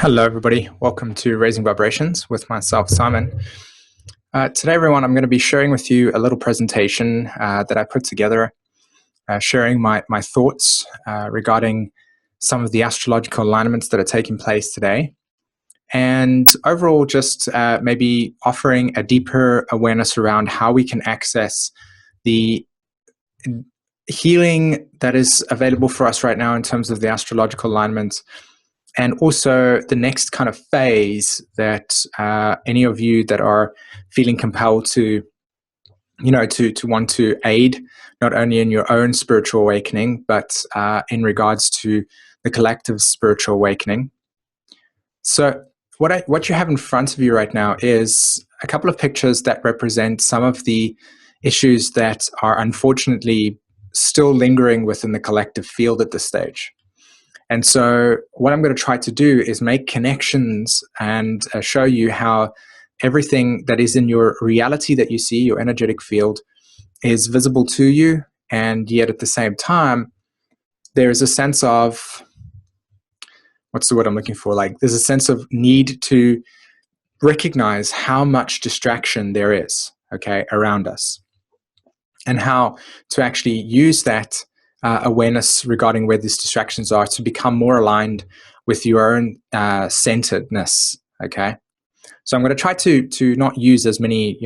Hello, everybody. Welcome to Raising Vibrations with myself, Simon. Today, everyone, I'm going to be sharing with you a little presentation that I put together, sharing my thoughts regarding some of the astrological alignments that are taking place today, and overall just maybe offering a deeper awareness around how we can access the healing that is available for us right now in terms of the astrological alignments. And also the next kind of phase that any of you that are feeling compelled to want to aid not only in your own spiritual awakening, but in regards to the collective spiritual awakening. So what you have in front of you right now is a couple of pictures that represent some of the issues that are unfortunately still lingering within the collective field at this stage. And so what I'm going to try to do is make connections and show you how everything that is in your reality that you see, your energetic field, is visible to you. And yet at the same time, there is a sense of, what's the word I'm looking for? Like there's a sense of need to recognize how much distraction there is, okay, around us. And how to actually use that awareness regarding where these distractions are to become more aligned with your own centeredness. Okay, so I'm going to try to not use as many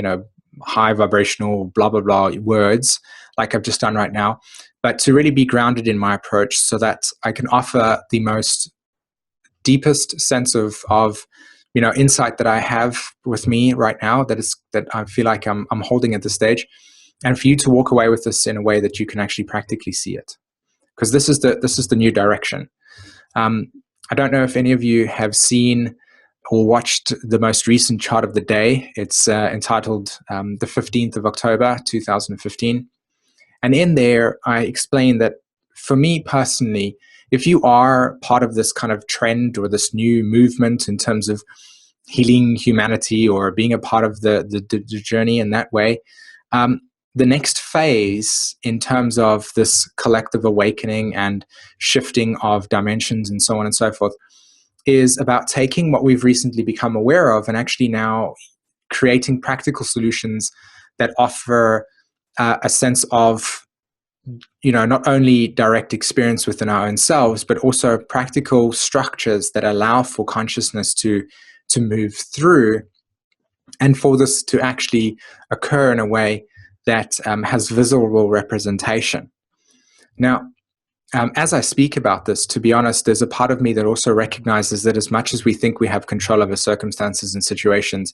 high vibrational blah blah blah words like I've just done right now, but to really be grounded in my approach so that I can offer the most deepest sense of insight that I have with me right now that I feel like I'm holding at this stage. And for you to walk away with this in a way that you can actually practically see it, because this is the new direction. I don't know if any of you have seen or watched the most recent chart of the day. It's entitled the 15th of October, 2015. And in there, I explain that for me personally, if you are part of this kind of trend or this new movement in terms of healing humanity or being a part of the journey in that way, the next phase in terms of this collective awakening and shifting of dimensions and so on and so forth is about taking what we've recently become aware of and actually now creating practical solutions that offer a sense of, not only direct experience within our own selves, but also practical structures that allow for consciousness to move through and for this to actually occur in a way that has visible representation. Now, as I speak about this, to be honest, there's a part of me that also recognizes that as much as we think we have control over circumstances and situations,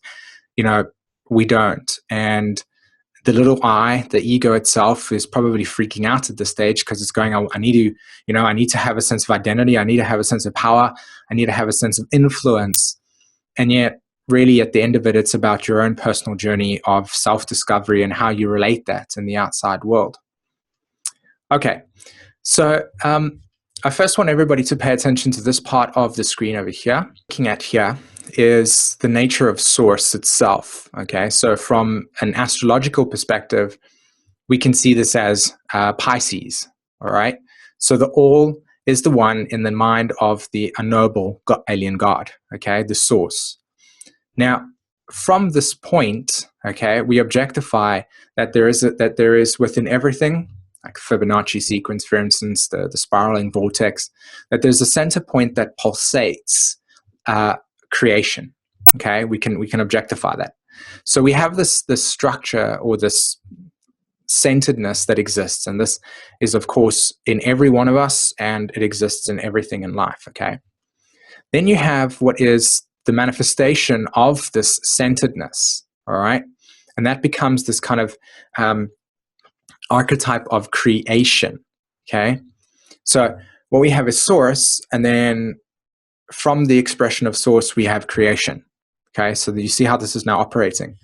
we don't. And the little I, the ego itself, is probably freaking out at this stage because it's going, I need to have a sense of identity. I need to have a sense of power. I need to have a sense of influence. And yet, really, at the end of it, it's about your own personal journey of self-discovery and how you relate that in the outside world. Okay, so I first want everybody to pay attention to this part of the screen over here. Looking at here is the nature of source itself. Okay, so from an astrological perspective, we can see this as Pisces. All right, so the all is the one in the mind of the unknowable alien god. Okay, the source. Now, from this point, okay, we objectify that there is within everything, like Fibonacci sequence, for instance, the spiraling vortex, that there's a center point that pulsates creation. Okay, we can objectify that. So we have this structure or this centeredness that exists, and this is, of course, in every one of us, and it exists in everything in life. Okay, then you have what is the manifestation of this centeredness, all right? And that becomes this kind of archetype of creation, okay? So what we have is source, and then from the expression of source, we have creation, okay? So you see how this is now operating.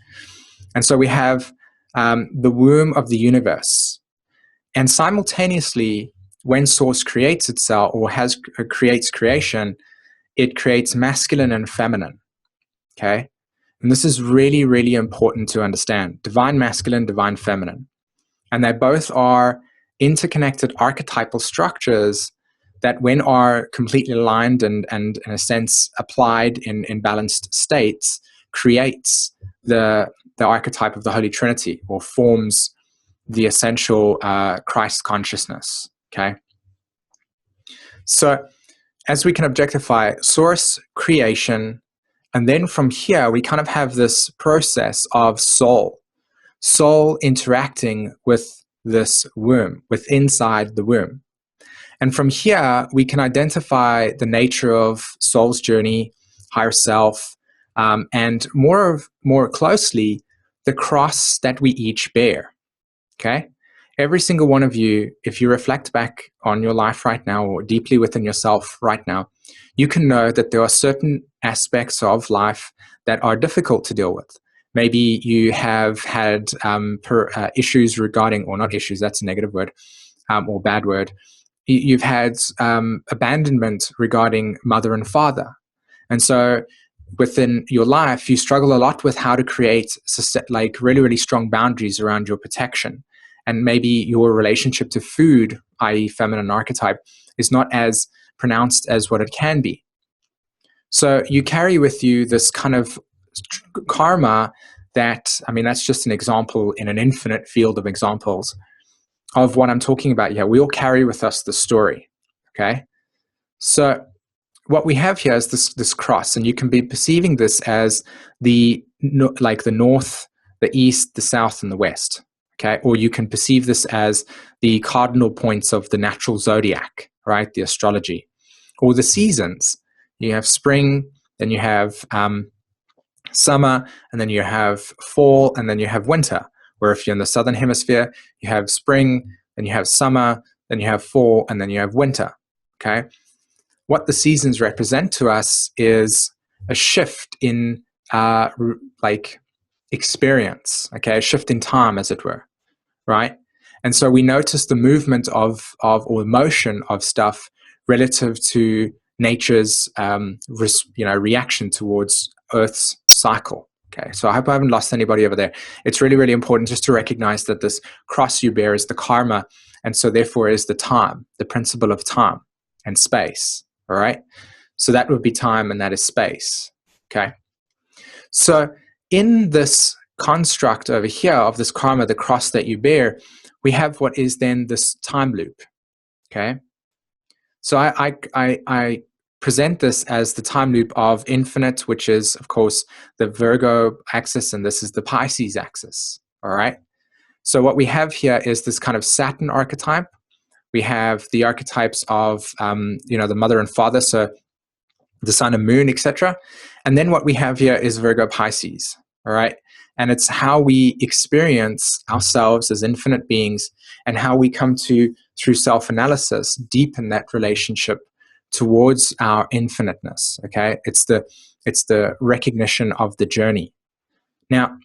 And so we have the womb of the universe. And simultaneously, when source creates itself or creates creation, it creates masculine and feminine, okay? And this is really, really important to understand. Divine masculine, divine feminine. And they both are interconnected archetypal structures that when are completely aligned and in a sense applied in balanced states, creates the archetype of the Holy Trinity, or forms the essential Christ consciousness. Okay, so as we can objectify source, creation, and then from here we kind of have this process of soul interacting with this womb, with inside the womb. And from here, we can identify the nature of soul's journey, higher self, and more closely, the cross that we each bear. Okay? Every single one of you, if you reflect back on your life right now, or deeply within yourself right now, you can know that there are certain aspects of life that are difficult to deal with. Maybe you have had issues regarding, or not issues, that's a negative word, or bad word. You've had abandonment regarding mother and father. And so within your life, you struggle a lot with how to create like really, really strong boundaries around your protection. And maybe your relationship to food, i.e. feminine archetype, is not as pronounced as what it can be. So you carry with you this kind of karma that, I mean, that's just an example in an infinite field of examples of what I'm talking about here. We all carry with us the story, okay? So what we have here is this cross, and you can be perceiving this as the north, the east, the south, and the west, okay? Or you can perceive this as the cardinal points of the natural zodiac, right? The astrology, or the seasons. You have spring, then you have summer, and then you have fall, and then you have winter. Where if you're in the southern hemisphere, you have spring, then you have summer, then you have fall, and then you have winter, okay? What the seasons represent to us is a shift in experience, okay? A shift in time, as it were, right? And so we notice the movement of or motion of stuff relative to nature's reaction towards Earth's cycle. Okay, so I hope I haven't lost anybody over there. It's really, really important just to recognize that this cross you bear is the karma, and so therefore is the time, the principle of time and space. All right, so that would be time, and that is space. Okay, so in this construct over here of this karma, the cross that you bear, we have what is then this time loop. Okay, so I present this as the time loop of infinite, which is, of course, the Virgo axis, and this is the Pisces axis, all right? So what we have here is this kind of Saturn archetype. We have the archetypes of, the mother and father, so the sun and moon, etc. And then what we have here is Virgo Pisces, all right? And it's how we experience ourselves as infinite beings, and how we come to, through self-analysis, deepen that relationship towards our infiniteness. Okay, it's the recognition of the journey. Now,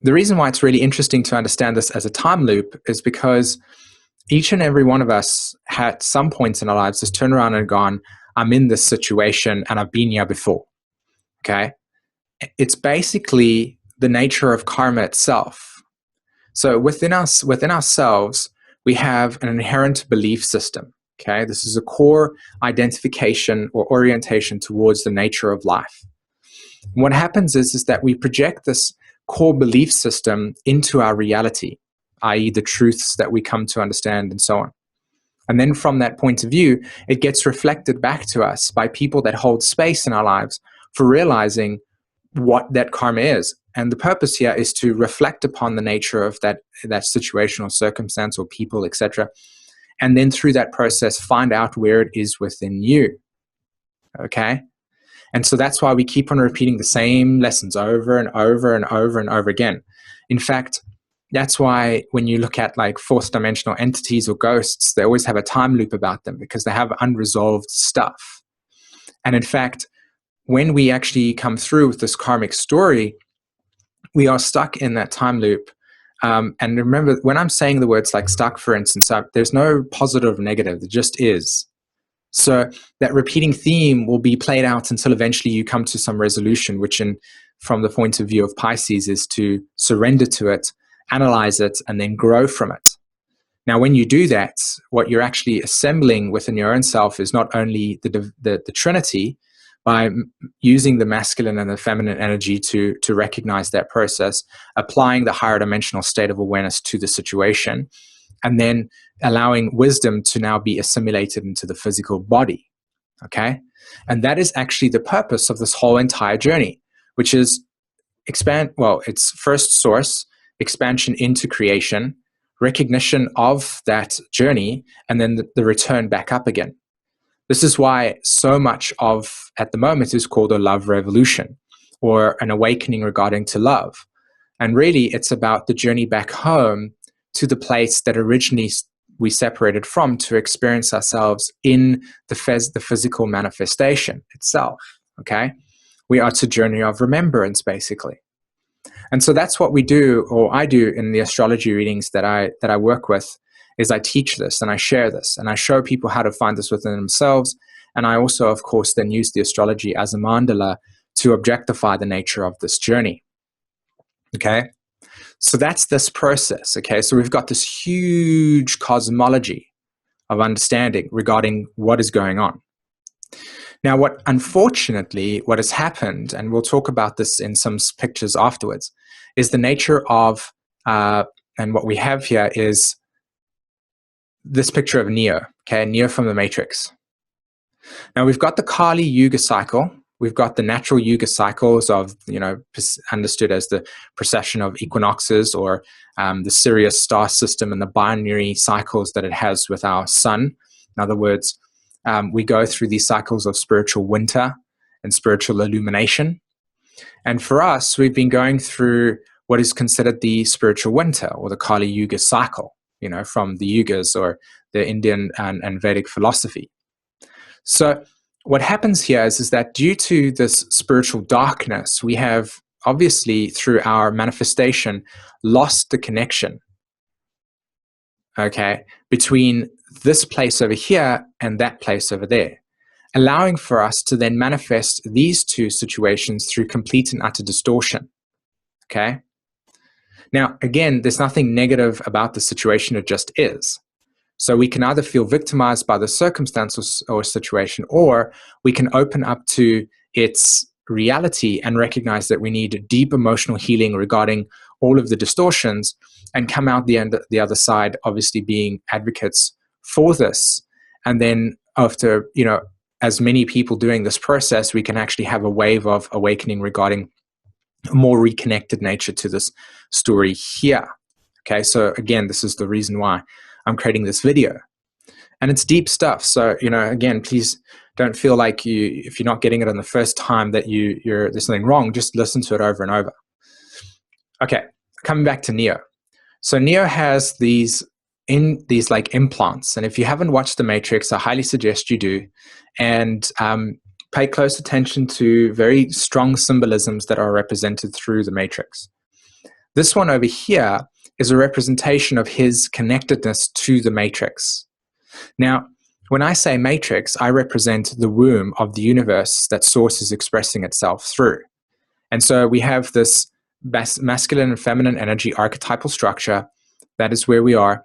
the reason why it's really interesting to understand this as a time loop is because each and every one of us at some points in our lives has turned around and gone, I'm in this situation and I've been here before. Okay, it's basically the nature of karma itself. So within ourselves, we have an inherent belief system. Okay, this is a core identification or orientation towards the nature of life. And what happens is that we project this core belief system into our reality, i.e. the truths that we come to understand and so on. And then from that point of view, it gets reflected back to us by people that hold space in our lives for realizing what that karma is. And the purpose here is to reflect upon the nature of that situation or circumstance or people, etc., and then through that process, find out where it is within you, okay? And so that's why we keep on repeating the same lessons over and over and over and over again. In fact, that's why when you look at like fourth dimensional entities or ghosts, they always have a time loop about them because they have unresolved stuff. And in fact, when we actually come through with this karmic story, we are stuck in that time loop. And remember, when I'm saying the words like stuck, for instance, there's no positive or negative, there just is. So that repeating theme will be played out until eventually you come to some resolution, which from the point of view of Pisces is to surrender to it, analyze it, and then grow from it. Now, when you do that, what you're actually assembling within your own self is not only the Trinity, by using the masculine and the feminine energy to recognize that process, applying the higher dimensional state of awareness to the situation, and then allowing wisdom to now be assimilated into the physical body. Okay? And that is actually the purpose of this whole entire journey, which is it's first source, expansion into creation, recognition of that journey, and then the return back up again. This is why so much of, at the moment, is called a love revolution, or an awakening regarding to love. And really, it's about the journey back home to the place that originally we separated from, to experience ourselves in the physical manifestation itself. Okay? We are to journey of remembrance, basically. And so that's what we do, or I do, in the astrology readings that I work with, is I teach this and I share this and I show people how to find this within themselves. And I also, of course, then use the astrology as a mandala to objectify the nature of this journey. Okay? So that's this process. Okay? So we've got this huge cosmology of understanding regarding what is going on. Now, what has happened, and we'll talk about this in some pictures afterwards, is the nature of, and what we have here is this picture of Neo, okay, Neo from the Matrix. Now, we've got the Kali Yuga cycle. We've got the natural Yuga cycles of, understood as the precession of equinoxes, or the Sirius star system and the binary cycles that it has with our sun. In other words, we go through these cycles of spiritual winter and spiritual illumination. And for us, we've been going through what is considered the spiritual winter, or the Kali Yuga cycle, from the Yugas, or the Indian and Vedic philosophy. So what happens here is that due to this spiritual darkness, we have obviously, through our manifestation, lost the connection, okay, between this place over here and that place over there, allowing for us to then manifest these two situations through complete and utter distortion. Okay? Now, again, there's nothing negative about the situation, it just is. So we can either feel victimized by the circumstance or situation, or we can open up to its reality and recognize that we need deep emotional healing regarding all of the distortions, and come out the other side, obviously being advocates for this. And then after, as many people doing this process, we can actually have a wave of awakening regarding a more reconnected nature to this story here. Okay, so again, this is the reason why I'm creating this video. And it's deep stuff. So, again, please don't feel like if you're not getting it on the first time that there's something wrong. Just listen to it over and over. Okay, coming back to Neo. So Neo has these like implants, and if you haven't watched The Matrix, I highly suggest you do, and pay close attention to very strong symbolisms that are represented through the Matrix. This one over here is a representation of his connectedness to the Matrix. Now, when I say Matrix, I represent the womb of the universe that Source is expressing itself through. And so we have this masculine and feminine energy archetypal structure. That is where we are.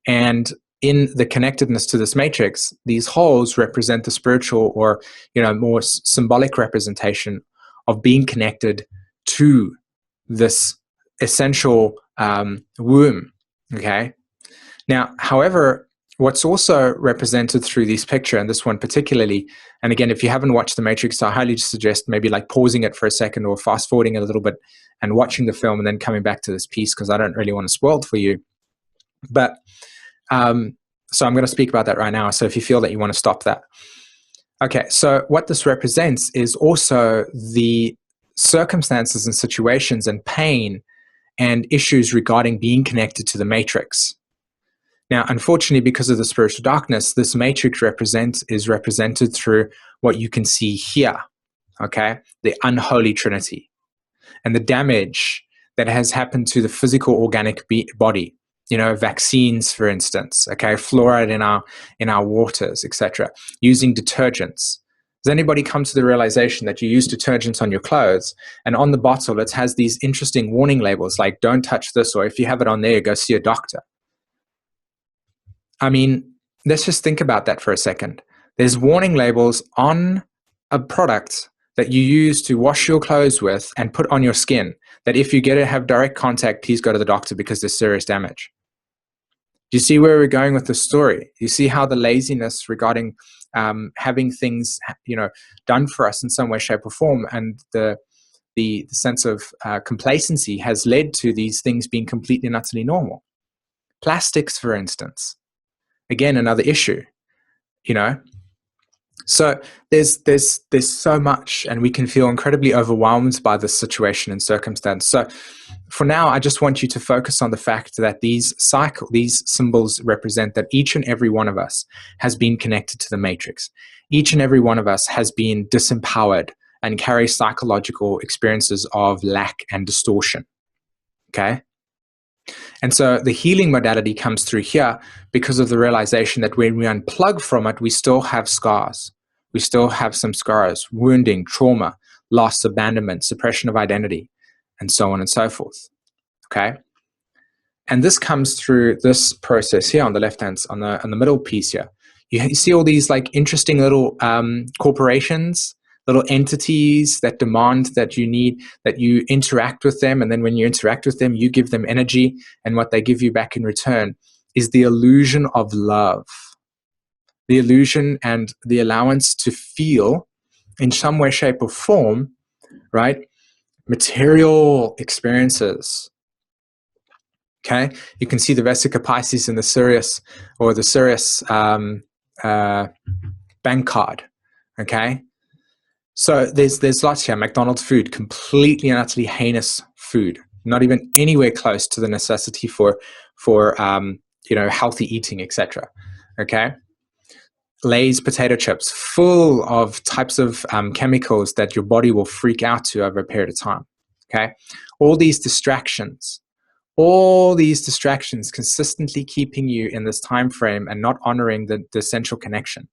And in the connectedness to this matrix, these holes represent the spiritual, or more symbolic representation of being connected to this essential womb. Okay. Now, however, what's also represented through this picture, and this one particularly, and again, if you haven't watched The Matrix, I highly suggest maybe like pausing it for a second, or fast forwarding it a little bit and watching the film and then coming back to this piece, because I don't really want to spoil it for you. But so I'm going to speak about that right now. So if you feel that you want to stop that. Okay, so what this represents is also the circumstances and situations and pain and issues regarding being connected to the matrix. Now, unfortunately, because of the spiritual darkness, this matrix is represented through what you can see here, okay? The unholy trinity, and the damage that has happened to the physical organic body. Vaccines, for instance, okay, fluoride in our waters, etc. Using detergents. Does anybody come to the realization that you use detergents on your clothes, and on the bottle it has these interesting warning labels like "Don't touch this," or "If you have it on there, go see a doctor"? I mean, let's just think about that for a second. There's warning labels on a product that you use to wash your clothes with and put on your skin, that if you get to have direct contact, please go to the doctor because there's serious damage. Do you see where we're going with the story? You see how the laziness regarding having things, done for us in some way, shape, or form, and the sense of complacency has led to these things being completely and utterly normal. Plastics, for instance, again, another issue. So there's so much, and we can feel incredibly overwhelmed by this situation and circumstance. So for now, I just want you to focus on the fact that these symbols represent that each and every one of us has been connected to the matrix. Each and every one of us has been disempowered and carries psychological experiences of lack and distortion. Okay? And so the healing modality comes through here because of the realization that when we unplug from it, we still have scars. We still have some scars, wounding, trauma, loss, abandonment, suppression of identity, and so on and so forth. Okay? And this comes through this process here on the left hand, on the middle piece here. You see all these like interesting little corporations, little entities that demand that you interact with them. And then when you interact with them, you give them energy. And what they give you back in return is the illusion of love. The illusion and the allowance to feel in some way, shape, or form, right? Material experiences. Okay, you can see the Vesica Pisces in the Sirius bank card. Okay, so there's lots here. McDonald's food, completely and utterly heinous food, not even anywhere close to the necessity for healthy eating, etc. Okay, Lay's potato chips, full of types of chemicals that your body will freak out to over a period of time. Okay, all these distractions consistently keeping you in this time frame and not honoring the essential connection.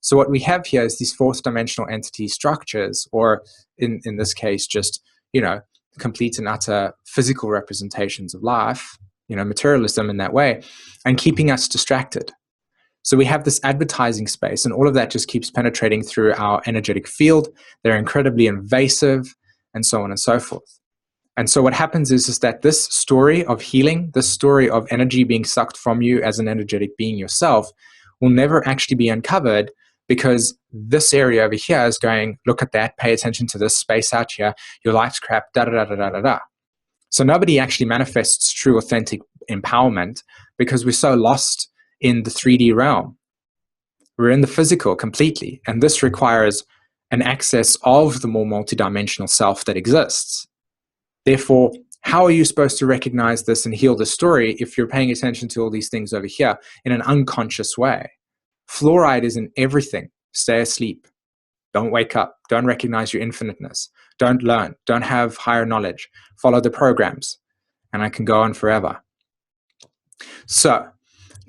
So what we have here is these fourth dimensional entity structures, or in this case, just, complete and utter physical representations of life, materialism in that way, and keeping us distracted. So we have this advertising space, and all of that just keeps penetrating through our energetic field. They're incredibly invasive, and so on and so forth. And so what happens is that this story of healing, this story of energy being sucked from you as an energetic being yourself, will never actually be uncovered, because this area over here is going, look at that, pay attention to this space out here, your life's crap, da-da-da-da-da-da. So nobody actually manifests true, authentic empowerment because we're so lost in the 3D realm. We're in the physical completely, and this requires an access of the more multidimensional self that exists. Therefore, how are you supposed to recognize this and heal the story if you're paying attention to all these things over here in an unconscious way? Fluoride is in everything. Stay asleep. Don't wake up. Don't recognize your infiniteness. Don't learn. Don't have higher knowledge. Follow the programs. And I can go on forever. So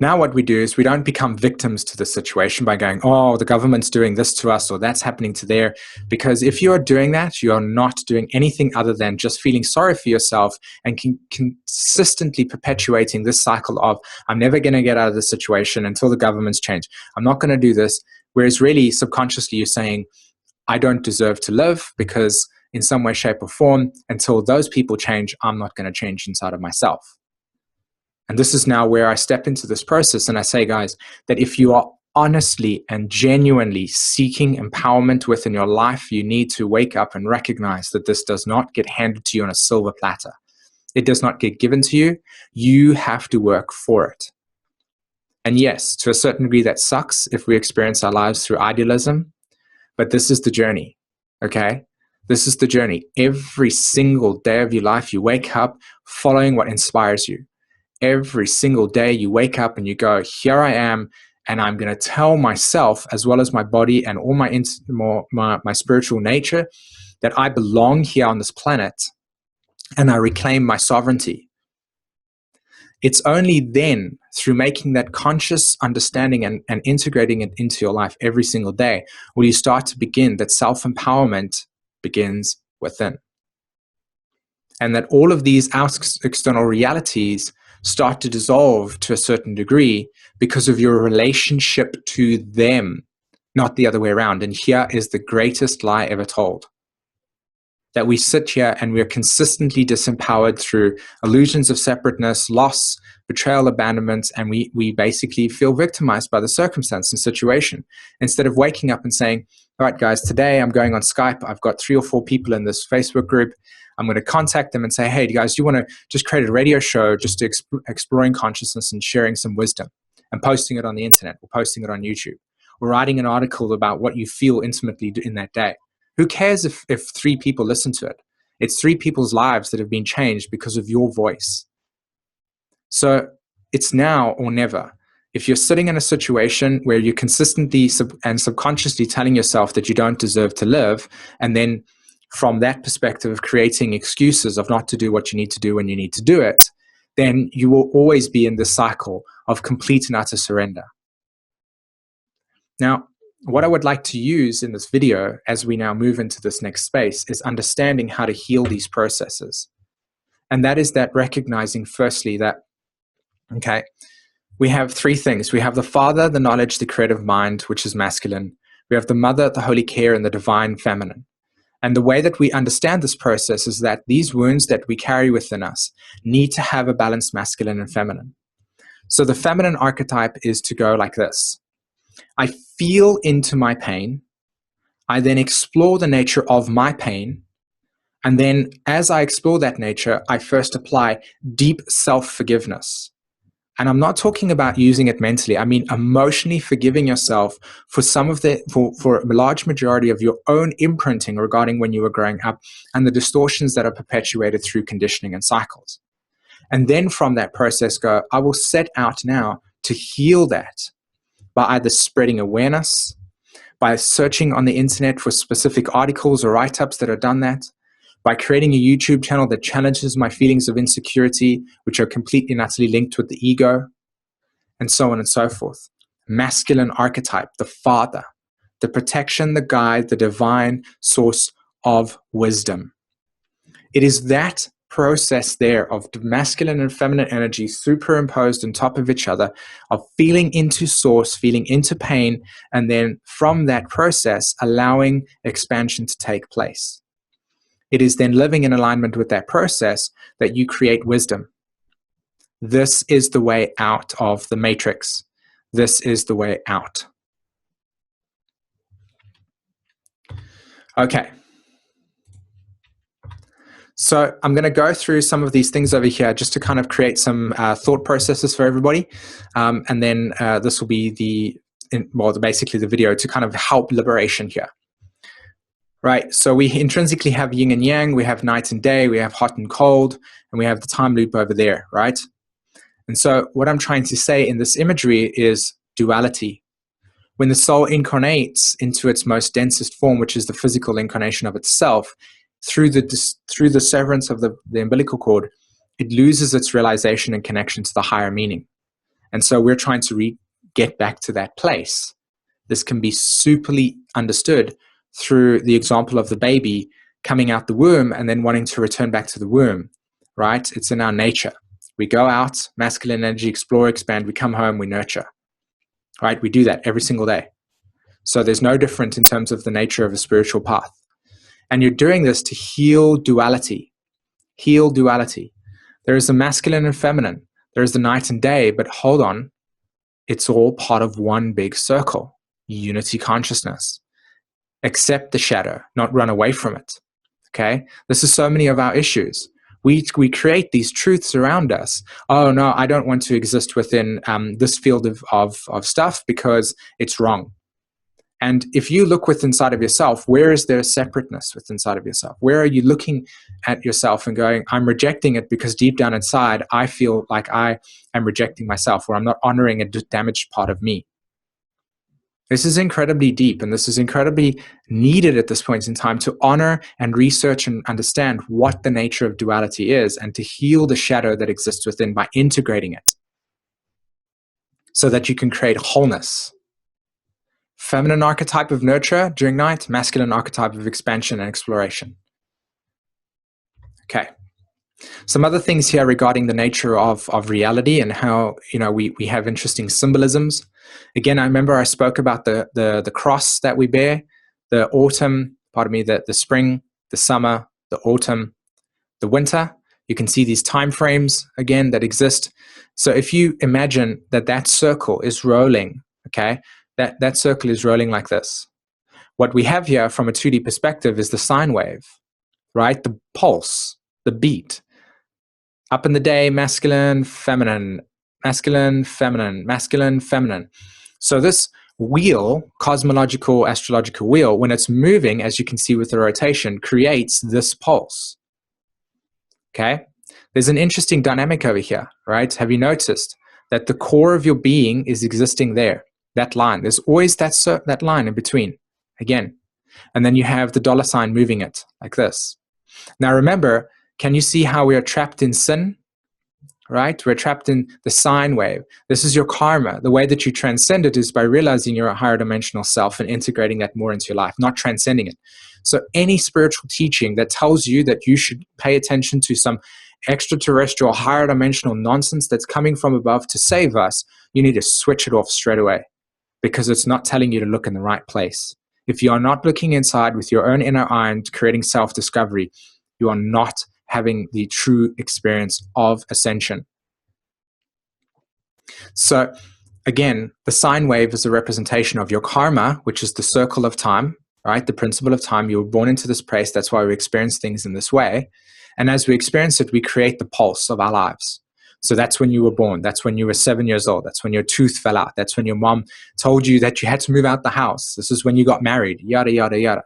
now what we do is we don't become victims to the situation by going, oh, the government's doing this to us or that's happening to there. Because if you are doing that, you are not doing anything other than just feeling sorry for yourself and consistently perpetuating this cycle of, I'm never going to get out of this situation until the government's changed. I'm not going to do this. Whereas really subconsciously you're saying, I don't deserve to live because in some way, shape or form, until those people change, I'm not going to change inside of myself. And this is now where I step into this process and I say, guys, that if you are honestly and genuinely seeking empowerment within your life, you need to wake up and recognize that this does not get handed to you on a silver platter. It does not get given to you. You have to work for it. And yes, to a certain degree, that sucks if we experience our lives through idealism, but this is the journey, okay? This is the journey. Every single day of your life, you wake up following what inspires you. Every single day you wake up and you go, here I am, and I'm going to tell myself, as well as my body and all my spiritual nature, that I belong here on this planet and I reclaim my sovereignty. It's only then, through making that conscious understanding and integrating it into your life every single day, will you start to begin that self-empowerment begins within. And that all of these external realities start to dissolve to a certain degree because of your relationship to them, not the other way around. And here is the greatest lie ever told. That we sit here and we're consistently disempowered through illusions of separateness, loss, betrayal, abandonment, and we basically feel victimized by the circumstance and situation. Instead of waking up and saying, all right, guys, today I'm going on Skype. I've got 3 or 4 people in this Facebook group. I'm going to contact them and say, hey, guys, do you want to just create a radio show just to exploring consciousness and sharing some wisdom and posting it on the internet or posting it on YouTube or writing an article about what you feel intimately in that day? Who cares if 3 people listen to it? It's 3 people's lives that have been changed because of your voice. So it's now or never. If you're sitting in a situation where you're consistently and subconsciously telling yourself that you don't deserve to live, and then from that perspective of creating excuses of not to do what you need to do when you need to do it, then you will always be in this cycle of complete and utter surrender. Now, what I would like to use in this video as we now move into this next space is understanding how to heal these processes. And that is that recognizing firstly that, okay, we have 3 things. We have the Father, the knowledge, the creative mind, which is masculine. We have the Mother, the holy care, and the divine feminine. And the way that we understand this process is that these wounds that we carry within us need to have a balanced masculine and feminine. So the feminine archetype is to go like this. I feel into my pain. I then explore the nature of my pain. And then as I explore that nature, I first apply deep self-forgiveness. And I'm not talking about using it mentally. I mean emotionally forgiving yourself for for a large majority of your own imprinting regarding when you were growing up and the distortions that are perpetuated through conditioning and cycles. And then from that process go, I will set out now to heal that by either spreading awareness, by searching on the internet for specific articles or write-ups that have done that, by creating a YouTube channel that challenges my feelings of insecurity, which are completely and utterly linked with the ego, and so on and so forth. Masculine archetype, the father, the protection, the guide, the divine source of wisdom. It is that process there of masculine and feminine energy superimposed on top of each other, of feeling into source, feeling into pain, and then from that process, allowing expansion to take place. It is then living in alignment with that process that you create wisdom. This is the way out of the matrix. This is the way out. Okay. So I'm going to go through some of these things over here just to kind of create some thought processes for everybody. And then this will be basically the video to kind of help liberation here. Right, so we intrinsically have yin and yang, we have night and day, we have hot and cold, and we have the time loop over there, right? And so what I'm trying to say in this imagery is duality. When the soul incarnates into its most densest form, which is the physical incarnation of itself, through the severance of the umbilical cord, it loses its realization and connection to the higher meaning. And so we're trying to get back to that place. This can be superly understood through the example of the baby coming out the womb and then wanting to return back to the womb, right? It's in our nature. We go out, masculine energy, explore, expand, we come home, we nurture, right? We do that every single day. So there's no different in terms of the nature of a spiritual path. And you're doing this to heal duality. Heal duality. There is the masculine and feminine. There is the night and day, but hold on. It's all part of one big circle, unity consciousness. Accept the shadow, not run away from it. Okay? This is so many of our issues. We create these truths around us. Oh no, I don't want to exist within this field of stuff because it's wrong. And if you look within inside of yourself, where is there separateness within inside of yourself? Where are you looking at yourself and going, I'm rejecting it because deep down inside, I feel like I am rejecting myself, or I'm not honoring a damaged part of me. This is incredibly deep, and this is incredibly needed at this point in time to honor and research and understand what the nature of duality is and to heal the shadow that exists within by integrating it so that you can create wholeness. Feminine archetype of nurture during night, masculine archetype of expansion and exploration. Okay. Some other things here regarding the nature of reality and how, we have interesting symbolisms. Again, I remember I spoke about the cross that we bear, the autumn, pardon me, the spring, the summer, the autumn, the winter. You can see these time frames again that exist. So if you imagine that circle is rolling, okay, that circle is rolling like this. What we have here from a 2D perspective is the sine wave, right? The pulse, the beat. Up in the day, masculine, feminine, masculine, feminine, masculine, feminine. So this wheel, cosmological, astrological wheel, when it's moving, as you can see with the rotation, creates this pulse. Okay? There's an interesting dynamic over here, right? Have you noticed that the core of your being is existing there? That line. There's always that line in between. Again. And then you have the dollar sign moving it like this. Now remember, can you see how we are trapped in sin? Right? We're trapped in the sine wave. This is your karma. The way that you transcend it is by realizing you're a higher dimensional self and integrating that more into your life, not transcending it. So any spiritual teaching that tells you that you should pay attention to some extraterrestrial, higher dimensional nonsense that's coming from above to save us, you need to switch it off straight away, because it's not telling you to look in the right place. If you are not looking inside with your own inner eye and creating self-discovery, you are not having the true experience of ascension. So again, the sine wave is a representation of your karma, which is the circle of time, right? The principle of time. You were born into this place. That's why we experience things in this way. And as we experience it, we create the pulse of our lives. So that's when you were born. That's when you were 7 years old. That's when your tooth fell out. That's when your mom told you that you had to move out the house. This is when you got married, yada, yada, yada.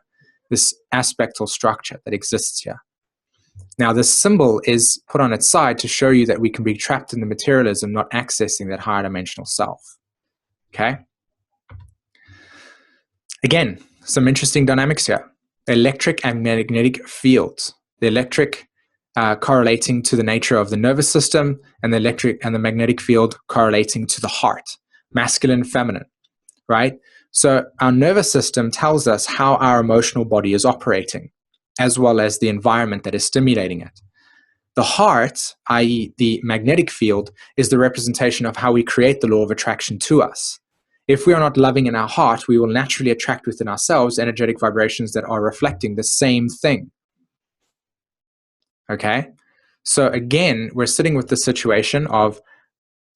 This aspectal structure that exists here. Now, this symbol is put on its side to show you that we can be trapped in the materialism, not accessing that higher dimensional self. Okay? Again, some interesting dynamics here. Electric and magnetic fields. The electric correlating to the nature of the nervous system, and the electric and the magnetic field correlating to the heart, masculine, feminine, right? So our nervous system tells us how our emotional body is operating, as well as the environment that is stimulating it. The heart, i.e. the magnetic field, is the representation of how we create the law of attraction to us. If we are not loving in our heart, we will naturally attract within ourselves energetic vibrations that are reflecting the same thing. Okay? So again, we're sitting with the situation of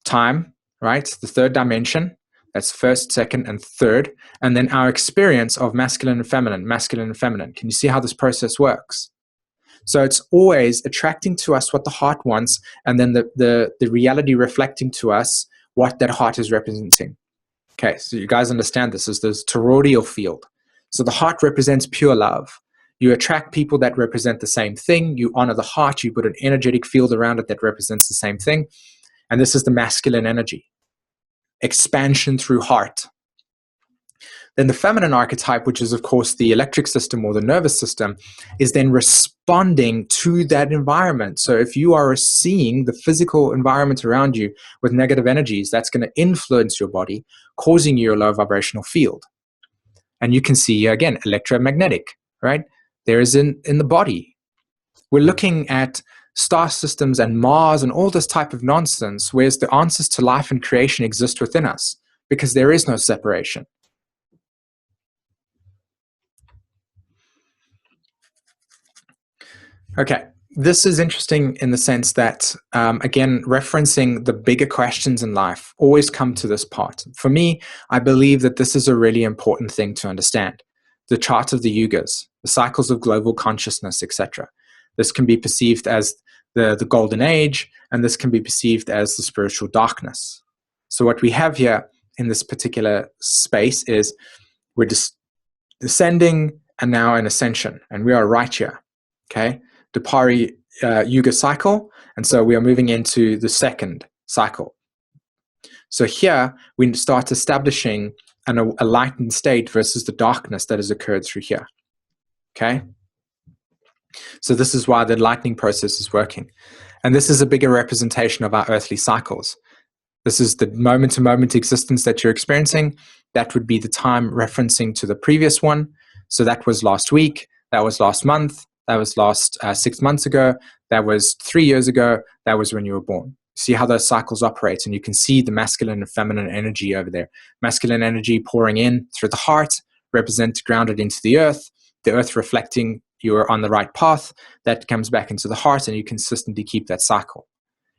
time, right? The third dimension. That's first, second, and third. And then our experience of masculine and feminine, masculine and feminine. Can you see how this process works? So it's always attracting to us what the heart wants, and then the reality reflecting to us what that heart is representing. Okay, so you guys understand this is this toroidal field. So the heart represents pure love. You attract people that represent the same thing. You honor the heart. You put an energetic field around it that represents the same thing. And this is the masculine energy. Expansion through heart. Then the feminine archetype, which is of course the electric system or the nervous system, is then responding to that environment. So if you are seeing the physical environment around you with negative energies, that's going to influence your body, causing you a low vibrational field. And you can see again, electromagnetic, right? There is in the body. We're looking at star systems and Mars and all this type of nonsense, whereas the answers to life and creation exist within us, because there is no separation. Okay, this is interesting in the sense that, again, referencing the bigger questions in life always come to this part. For me, I believe that this is a really important thing to understand. The chart of the yugas, the cycles of global consciousness, etc. This can be perceived as the golden age, and this can be perceived as the spiritual darkness. So what we have here in this particular space is we're descending and now an ascension, and we are right here, okay? Dupari Yuga cycle, and so we are moving into the second cycle. So here we start establishing a lightened state versus the darkness that has occurred through here. Okay? So this is why the lightning process is working. And this is a bigger representation of our earthly cycles. This is the moment-to-moment existence that you're experiencing. That would be the time referencing to the previous one. So that was last week, that was last month, that was last 6 months ago, That was 3 years ago. That was when you were born. See how those cycles operate, and you can see the masculine and feminine energy over there. Masculine energy pouring in through the heart, grounded into the earth reflecting you're on the right path. That comes back into the heart, and you consistently keep that cycle.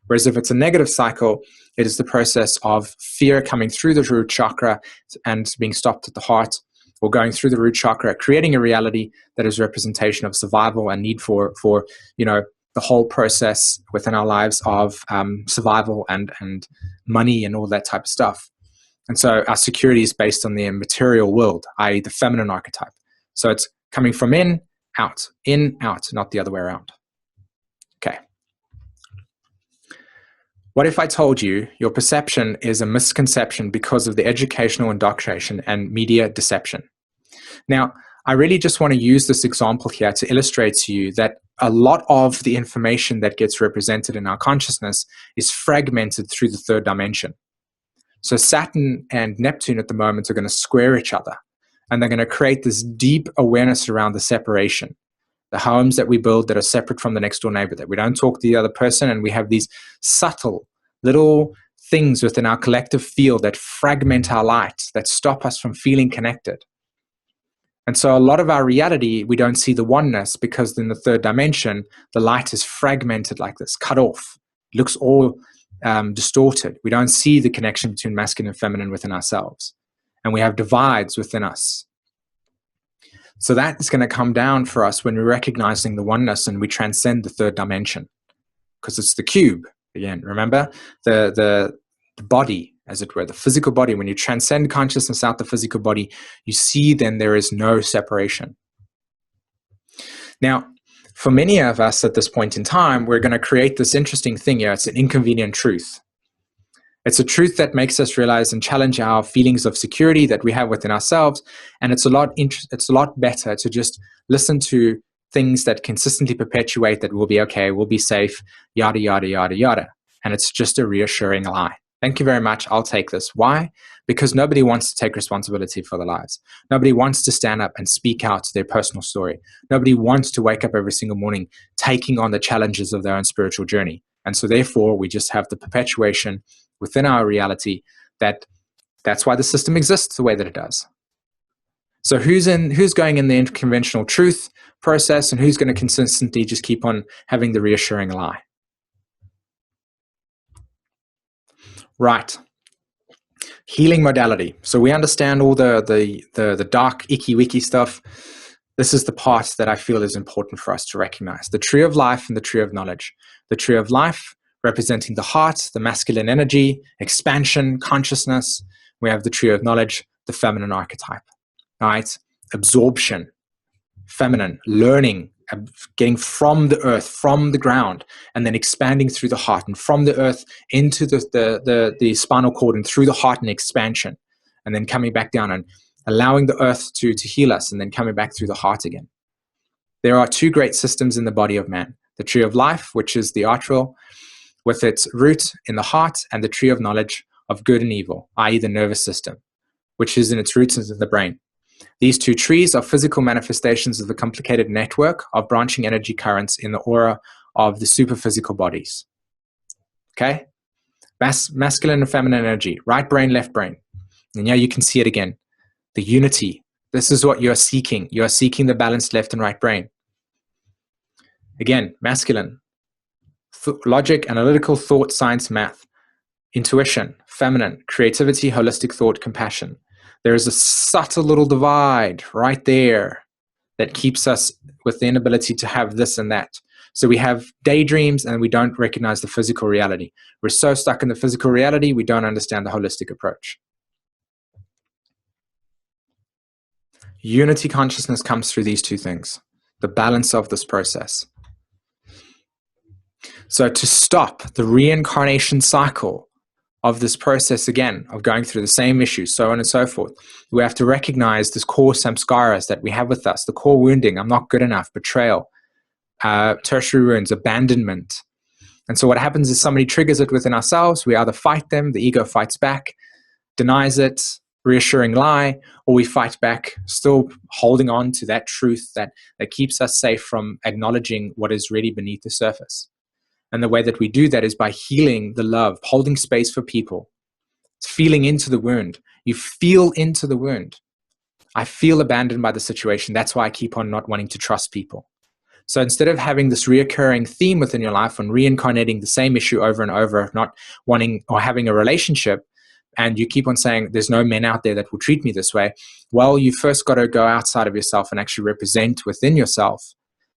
Whereas if it's a negative cycle, it is the process of fear coming through the root chakra and being stopped at the heart, or going through the root chakra, creating a reality that is representation of survival and need for the whole process within our lives of survival and money and all that type of stuff. And so our security is based on the material world, i.e. the feminine archetype. So it's coming from in, out, not the other way around. Okay. What if I told you your perception is a misconception because of the educational indoctrination and media deception? Now, I really just want to use this example here to illustrate to you that a lot of the information that gets represented in our consciousness is fragmented through the third dimension. So Saturn and Neptune at the moment are going to square each other, and they're going to create this deep awareness around the separation. The homes that we build that are separate from the next door neighbor, that we don't talk to the other person, and we have these subtle little things within our collective field that fragment our light, that stop us from feeling connected. And so a lot of our reality, we don't see the oneness because in the third dimension, the light is fragmented like this, cut off. It looks all distorted. We don't see the connection between masculine and feminine within ourselves. And we have divides within us. So that is going to come down for us when we're recognizing the oneness and we transcend the third dimension. Because it's the cube, again, remember? The body, as it were, the physical body. When you transcend consciousness out the physical body, you see then there is no separation. Now, for many of us at this point in time, we're going to create this interesting thing here. It's an inconvenient truth. It's a truth that makes us realize and challenge our feelings of security that we have within ourselves. And it's a lot better to just listen to things that consistently perpetuate that we'll be okay, we'll be safe, yada, yada, yada, yada. And it's just a reassuring lie. Thank you very much. I'll take this. Why? Because nobody wants to take responsibility for their lives. Nobody wants to stand up and speak out their personal story. Nobody wants to wake up every single morning taking on the challenges of their own spiritual journey. And so therefore, we just have the perpetuation within our reality that's why the system exists the way that it does. So who's going in the unconventional truth process, and who's going to consistently just keep on having the reassuring lie? Right. Healing modality. So we understand all the dark, icky, wicky stuff. This is the part that I feel is important for us to recognize. The tree of life and the tree of knowledge. The tree of life representing the heart, the masculine energy, expansion, consciousness. We have the tree of knowledge, the feminine archetype. Right? Absorption, feminine, learning, getting from the earth, from the ground, and then expanding through the heart, and from the earth into the spinal cord and through the heart and expansion, and then coming back down and allowing the earth to heal us, and then coming back through the heart again. There are two great systems in the body of man. The tree of life, which is the arterial, with its root in the heart, and the tree of knowledge of good and evil, i.e. the nervous system, which is in its roots in the brain. These two trees are physical manifestations of the complicated network of branching energy currents in the aura of the superphysical bodies. Okay? Masculine and feminine energy, right brain, left brain. And now you can see it again. The unity. This is what you're seeking. You are seeking the balanced left and right brain. Again, masculine. Logic, analytical thought, science, math. Intuition, feminine, creativity, holistic thought, compassion. There is a subtle little divide right there that keeps us with the inability to have this and that. So we have daydreams and we don't recognize the physical reality. We're so stuck in the physical reality, we don't understand the holistic approach. Unity consciousness comes through these two things, the balance of this process. So to stop the reincarnation cycle of this process again, of going through the same issues, so on and so forth, we have to recognize this core samskaras that we have with us, the core wounding, I'm not good enough, betrayal, tertiary wounds, abandonment. And so what happens is somebody triggers it within ourselves, we either fight them, the ego fights back, denies it, reassuring lie, or we fight back, still holding on to that truth that keeps us safe from acknowledging what is really beneath the surface. And the way that we do that is by healing the love, holding space for people, feeling into the wound. You feel into the wound. I feel abandoned by the situation. That's why I keep on not wanting to trust people. So instead of having this reoccurring theme within your life and reincarnating the same issue over and over of not wanting or having a relationship, and you keep on saying there's no men out there that will treat me this way, well, you first got to go outside of yourself and actually represent within yourself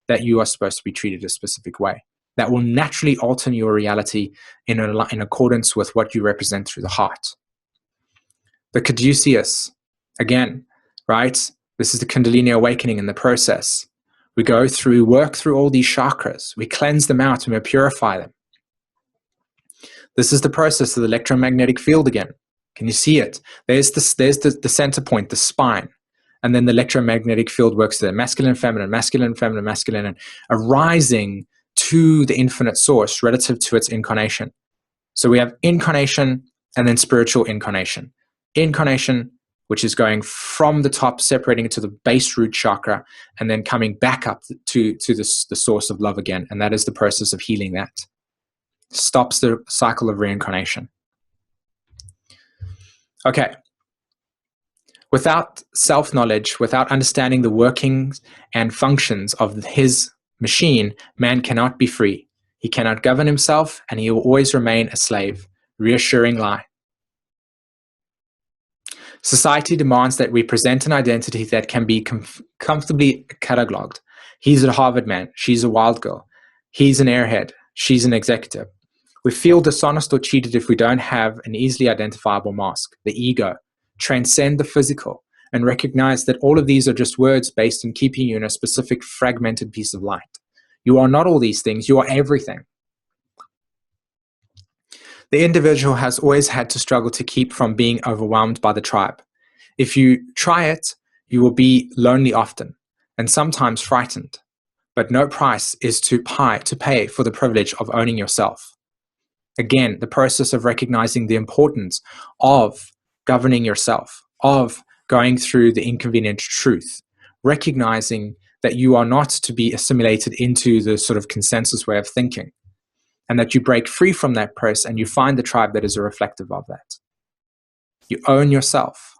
that you are supposed to be treated a specific way. That will naturally alter your reality in accordance with what you represent through the heart. The Caduceus, again, right? This is the Kundalini awakening in the process. We work through all these chakras. We cleanse them out and we purify them. This is the process of the electromagnetic field again. Can you see it? There's the center point, the spine. And then the electromagnetic field works there. Masculine, feminine, masculine, feminine, masculine, and arising to the infinite source relative to its incarnation. So we have incarnation and then spiritual incarnation. Incarnation, which is going from the top, separating it to the base root chakra, and then coming back up to the source of love again. And that is the process of healing that. Stops the cycle of reincarnation. Okay. Without self-knowledge, without understanding the workings and functions of his machine, man cannot be free. He cannot govern himself, and he will always remain a slave. Reassuring lie. Society demands that we present an identity that can be comfortably cataloged. He's a Harvard man. She's a wild girl. He's an airhead. She's an executive. We feel dishonest or cheated if we don't have an easily identifiable mask, the ego. Transcend the physical and recognize that all of these are just words based on keeping you in a specific fragmented piece of light. You are not all these things. You are everything. The individual has always had to struggle to keep from being overwhelmed by the tribe. If you try it, you will be lonely often and sometimes frightened, but no price is too high to pay for the privilege of owning yourself. Again, the process of recognizing the importance of governing yourself, of going through the inconvenient truth, recognizing that you are not to be assimilated into the sort of consensus way of thinking, and that you break free from that process and you find the tribe that is a reflective of that. You own yourself.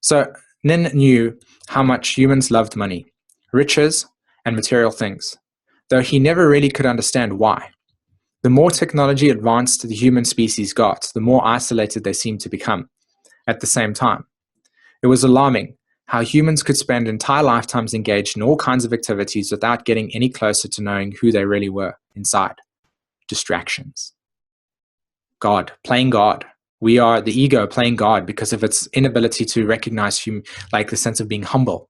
So Nin knew how much humans loved money, riches, and material things, though he never really could understand why. The more technology advanced the human species got, the more isolated they seemed to become at the same time. It was alarming how humans could spend entire lifetimes engaged in all kinds of activities without getting any closer to knowing who they really were inside. Distractions. God, playing God. We are the ego playing God because of its inability to recognize like the sense of being humble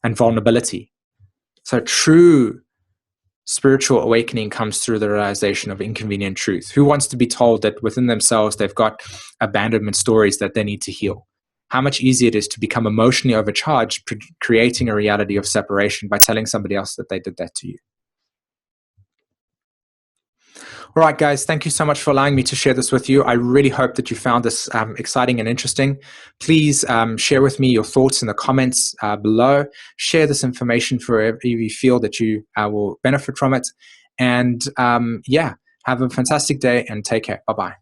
and vulnerability. So true spiritual awakening comes through the realization of inconvenient truth. Who wants to be told that within themselves they've got abandonment stories that they need to heal? How much easier it is to become emotionally overcharged, creating a reality of separation by telling somebody else that they did that to you. All right, guys, thank you so much for allowing me to share this with you. I really hope that you found this exciting and interesting. Please share with me your thoughts in the comments below. Share this information for wherever you feel that you will benefit from it. And yeah, have a fantastic day and take care. Bye-bye.